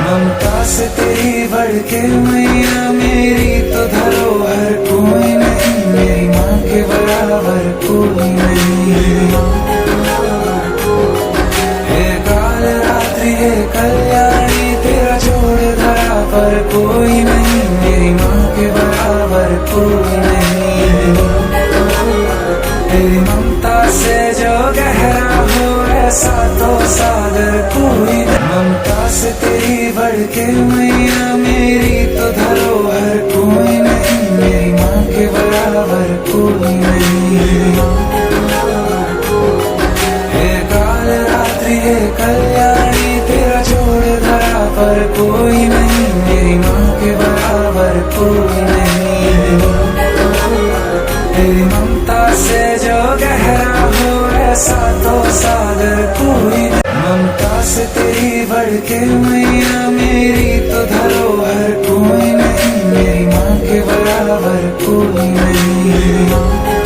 ममता से तेरी बढ़ के मैया मेरी तो धरोहर कोई नहीं, मेरी माँ के बराबर कोई नहीं। हे काल रात्रि हे कल्याणी तेरा जोड़ धरा पर कोई नहीं, मेरी माँ के बराबर कोई नहीं। तेरी ममता से जो गहरा हो ऐसा तो सागर कोई नहीं। ममता से तेरी बढ़ के मैया मेरी तो धरोहर कोई नहीं, मेरी माँ के बराबर कोई नहीं। हे काल रात्रि हे कल्याणी तेरा जोड़ धरा पर कोई नहीं, मेरी माँ के बराबर कोई नहीं। तेरी ममता से जो गहरा हो ऐसा तो सागर कोई नहीं। ममता से तेरी बढ़ के मैया मेरी तो धरोहर कोई नहीं, मेरी माँ के बराबर कोई नहीं।